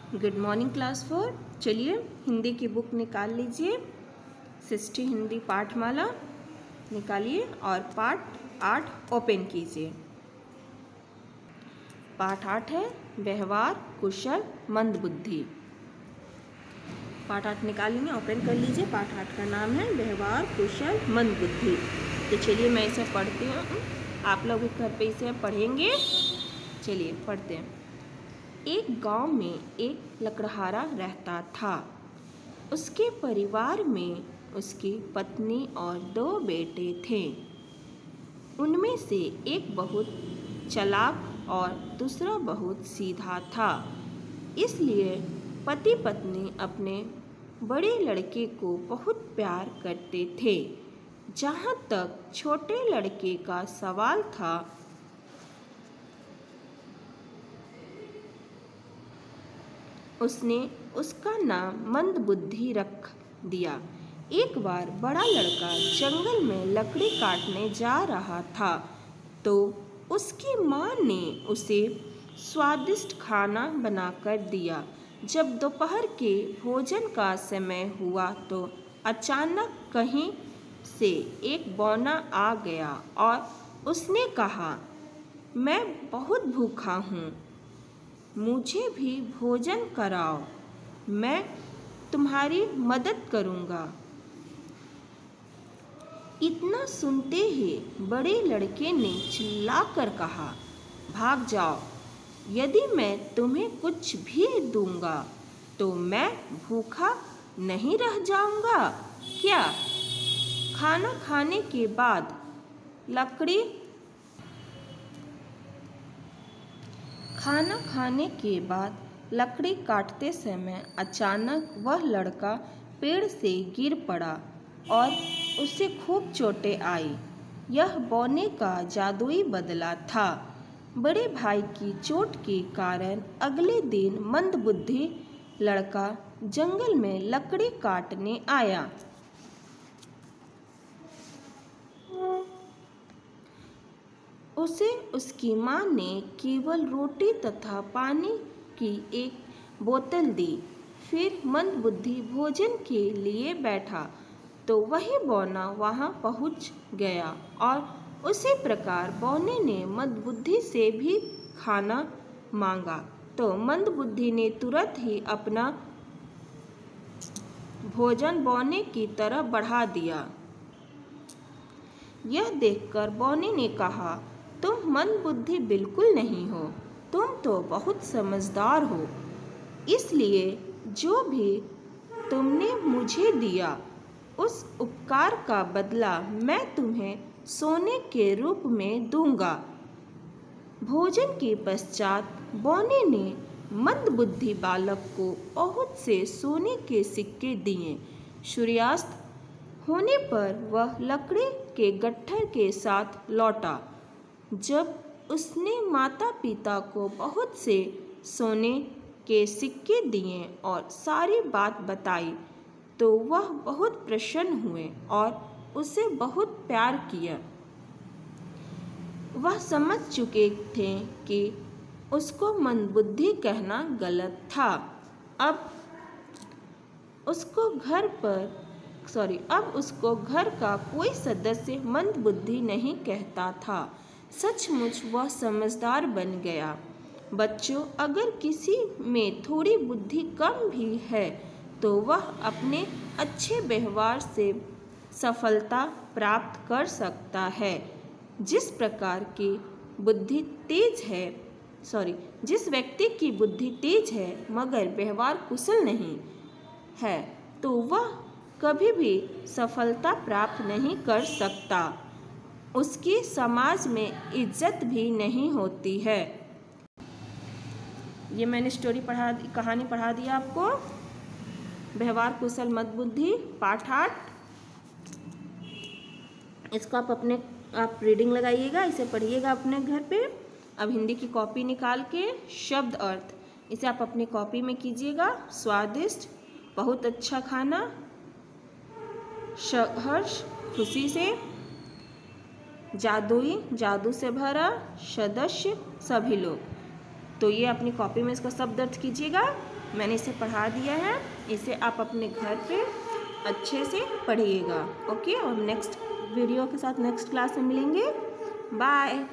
Good morning class 4। चलिए हिंदी की book निकाल लीजिए। सृष्टि हिंदी पाठमाला निकालिए और पाठ 8 ओपन कीजिए। पाठ 8 है व्यवहार कुशल मंदबुद्धि। पाठ 8 निकालेंगे, ओपन कर लीजिए। पाठ 8 का नाम है व्यवहार कुशल मंदबुद्धि। तो चलिए मैं इसे पढ़ती हूँ, आप लोग घर पे इसे पढ़ेंगे। चलिए पढ़ते हैं। एक गांव में एक लकड़हारा रहता था। उसके परिवार में उसकी पत्नी और 2 बेटे थे। उनमें से एक बहुत चालाक और दूसरा बहुत सीधा था। इसलिए पति पत्नी अपने बड़े लड़के को बहुत प्यार करते थे। जहाँ तक छोटे लड़के का सवाल था, उसने उसका नाम मंदबुद्धि रख दिया। एक बार बड़ा लड़का जंगल में लकड़ी काटने जा रहा था, तो उसकी माँ ने उसे स्वादिष्ट खाना बनाकर दिया। जब दोपहर के भोजन का समय हुआ तो अचानक कहीं से एक बौना आ गया और उसने कहा, मैं बहुत भूखा हूँ, मुझे भी भोजन कराओ, मैं तुम्हारी मदद करूँगा। इतना सुनते ही बड़े लड़के ने चिल्लाकर कहा, भाग जाओ, यदि मैं तुम्हें कुछ भी दूंगा तो मैं भूखा नहीं रह जाऊंगा क्या? खाना खाने के बाद लकड़ी काटते समय अचानक वह लड़का पेड़ से गिर पड़ा और उसे खूब चोटें आई। यह बौने का जादुई बदला था। बड़े भाई की चोट के कारण अगले दिन मंदबुद्धि लड़का जंगल में लकड़ी काटने आया। उसे उसकी माँ ने केवल रोटी तथा पानी की एक बोतल दी। फिर मंदबुद्धि भोजन के लिए बैठा तो वही बौना वहाँ पहुँच गया और उसी प्रकार बौने ने मंदबुद्धि से भी खाना मांगा तो मंदबुद्धि ने तुरंत ही अपना भोजन बौने की तरफ बढ़ा दिया। यह देखकर बौने ने कहा, तुम मंदबुद्धि बिल्कुल नहीं हो, तुम तो बहुत समझदार हो। इसलिए जो भी तुमने मुझे दिया उस उपकार का बदला मैं तुम्हें सोने के रूप में दूंगा। भोजन के पश्चात बौने ने मंदबुद्धि बालक को बहुत से सोने के सिक्के दिए। सूर्यास्त होने पर वह लकड़ी के गट्ठर के साथ लौटा। जब उसने माता पिता को बहुत से सोने के सिक्के दिए और सारी बात बताई तो वह बहुत प्रसन्न हुए और उसे बहुत प्यार किया। वह समझ चुके थे कि उसको मंदबुद्धि कहना गलत था। अब उसको घर का कोई सदस्य मंदबुद्धि नहीं कहता था। सचमुच वह समझदार बन गया। बच्चों, अगर किसी में थोड़ी बुद्धि कम भी है तो वह अपने अच्छे व्यवहार से सफलता प्राप्त कर सकता है। जिस व्यक्ति की बुद्धि तेज है मगर व्यवहार कुशल नहीं है तो वह कभी भी सफलता प्राप्त नहीं कर सकता। उसकी समाज में इज्जत भी नहीं होती है। ये मैंने कहानी पढ़ा दी आपको। व्यवहार कुशल मंदबुद्धि पाठ 8। इसको आप रीडिंग लगाइएगा, इसे पढ़िएगा अपने घर पे। अब हिंदी की कॉपी निकाल के शब्द अर्थ इसे आप अपनी कॉपी में कीजिएगा। स्वादिष्ट, बहुत अच्छा खाना, हर्ष, खुशी से, जादुई, जादू से भरा, सदस्य, सभी लोग। तो ये अपनी कॉपी में इसका सब दर्ज कीजिएगा। मैंने इसे पढ़ा दिया है, इसे आप अपने घर पे अच्छे से पढ़िएगा। ओके, और नेक्स्ट वीडियो के साथ नेक्स्ट क्लास में मिलेंगे। बाय।